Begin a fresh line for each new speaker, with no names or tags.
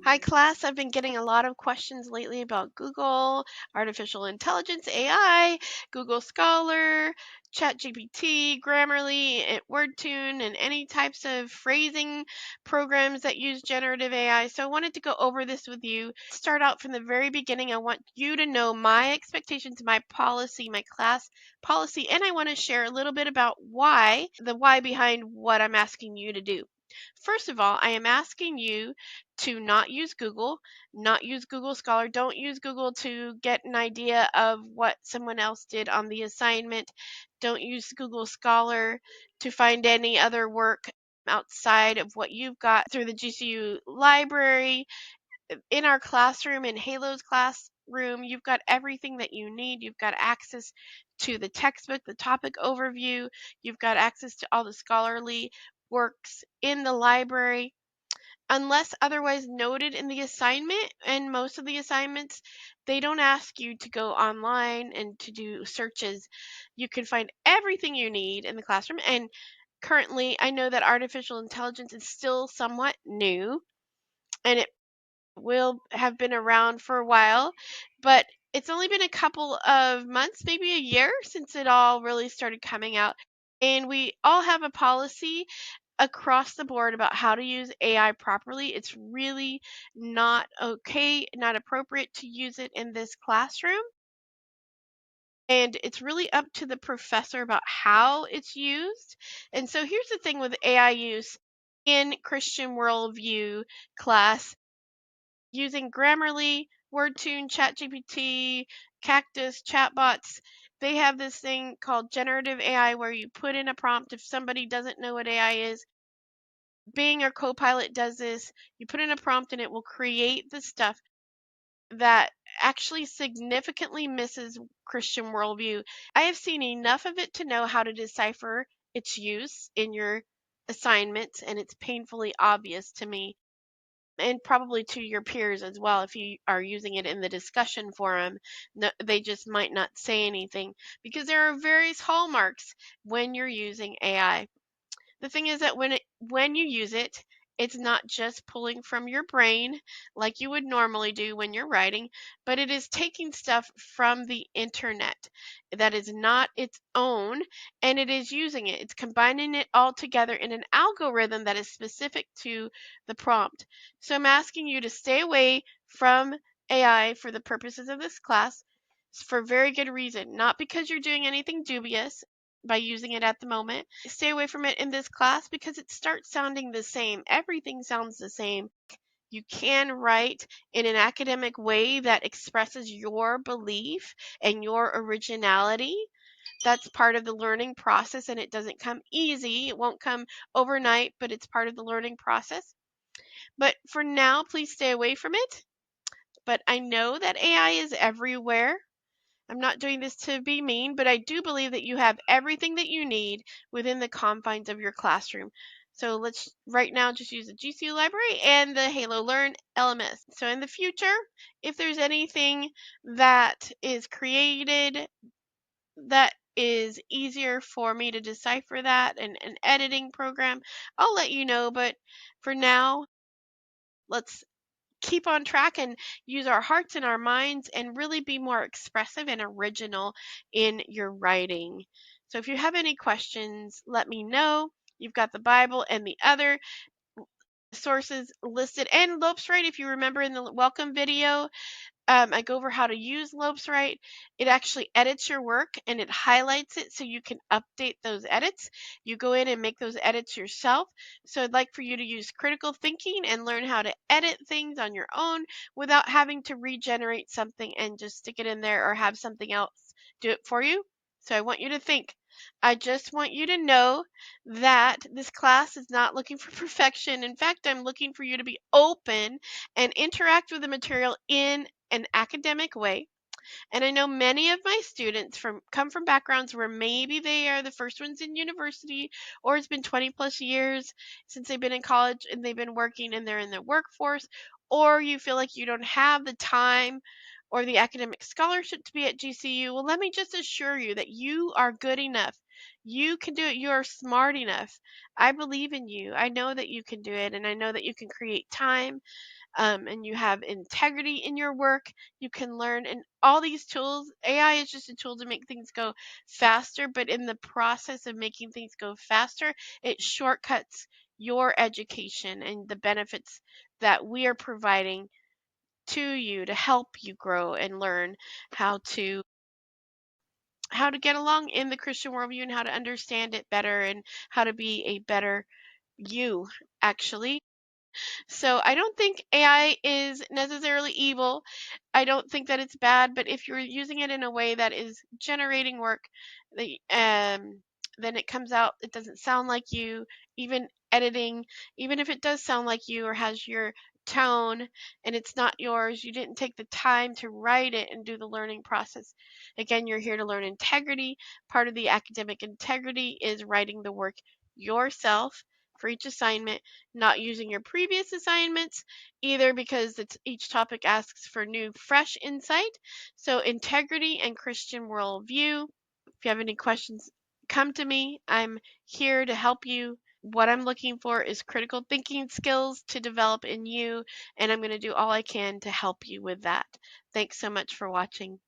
Hi, class. I've been getting a lot of questions lately about Google, artificial intelligence, AI, Google Scholar, ChatGPT, Grammarly, Wordtune, and any types of phrasing programs that use generative AI. So I wanted to go over this with you. Start out from the very beginning. I want you to know my expectations, my policy, my class policy, and I want to share a little bit about the why behind what I'm asking you to do. First of all, I am asking you to not use Google, not use Google Scholar. Don't use Google to get an idea of what someone else did on the assignment. Don't use Google Scholar to find any other work outside of what you've got through the GCU library. In our classroom, in Halo's classroom, you've got everything that you need. You've got access to the textbook, the topic overview. You've got access to all the scholarly works in the library unless otherwise noted in the assignment. And most of the assignments, they don't ask you to go online and to do searches. You can find everything you need in the classroom. And currently, I know that artificial intelligence is still somewhat new and it will have been around for a while, but it's only been a couple of months, maybe a year, since it all really started coming out. And we all have a policy across the board about how to use AI properly. It's really not okay, not appropriate to use it in this classroom. And it's really up to the professor about how it's used. And so here's the thing with AI use in Christian worldview class, using Grammarly, Wordtune, ChatGPT, Cactus, chatbots. They have this thing called generative AI where you put in a prompt. If somebody doesn't know what AI is, Bing or Copilot does this. You put in a prompt and it will create the stuff that actually significantly misses Christian worldview. I have seen enough of it to know how to decipher its use in your assignments, and it's painfully obvious to me and probably to your peers as well. If you are using it in the discussion forum, no, they just might not say anything because there are various hallmarks when you're using AI. The thing is that when you use it, it's not just pulling from your brain like you would normally do when you're writing, but it is taking stuff from the internet that is not its own, and it is using it. It's combining it all together in an algorithm that is specific to the prompt. So I'm asking you to stay away from AI for the purposes of this class for very good reason, not because you're doing anything dubious by using it at the moment. Stay away from it in this class because it starts sounding the same. Everything sounds the same. You can write in an academic way that expresses your belief and your originality. That's part of the learning process, and it doesn't come easy. It won't come overnight, but it's part of the learning process. But for now, please stay away from it. But I know that AI is everywhere. I'm not doing this to be mean, but I do believe that you have everything that you need within the confines of your classroom. So let's right now just use the GCU library and the Halo Learn LMS. So in the future, if there's anything that is created that is easier for me to decipher that and an editing program, I'll let you know. But for now, let's keep on track and use our hearts and our minds and really be more expressive and original in your writing. So if you have any questions, let me know. You've got the Bible and the other sources listed, and LopesWrite. If you remember in the welcome video, I go over how to use LopesWrite. It actually edits your work and it highlights it so you can update those edits. You go in and make those edits yourself. So I'd like for you to use critical thinking and learn how to edit things on your own without having to regenerate something and just stick it in there or have something else do it for you. So I want you to think. I just want you to know that this class is not looking for perfection. In fact, I'm looking for you to be open and interact with the material in an academic way. And I know many of my students come from backgrounds where maybe they are the first ones in university, or it's been 20 plus years since they've been in college and they've been working and they're in the workforce, or you feel like you don't have the time or the academic scholarship to be at GCU. Well, let me just assure you that you are good enough. You can do it. You are smart enough. I believe in you. I know that you can do it, and I know that you can create time and you have integrity in your work, you can learn. And all these tools, AI is just a tool to make things go faster, but in the process of making things go faster, it shortcuts your education and the benefits that we are providing to you to help you grow and learn how to get along in the Christian worldview and how to understand it better and how to be a better you, actually. So I don't think AI is necessarily evil. I don't think that it's bad, but if you're using it in a way that is generating work, the then it comes out, it doesn't sound like you, even editing, even if it does sound like you or has your tone and it's not yours, you didn't take the time to write it and do the learning process. Again, you're here to learn integrity. Part of the academic integrity is writing the work yourself for each assignment, not using your previous assignments, either because each topic asks for new, fresh insight. So, integrity and Christian worldview. If you have any questions, come to me. I'm here to help you. What I'm looking for is critical thinking skills to develop in you, and I'm going to do all I can to help you with that. Thanks so much for watching.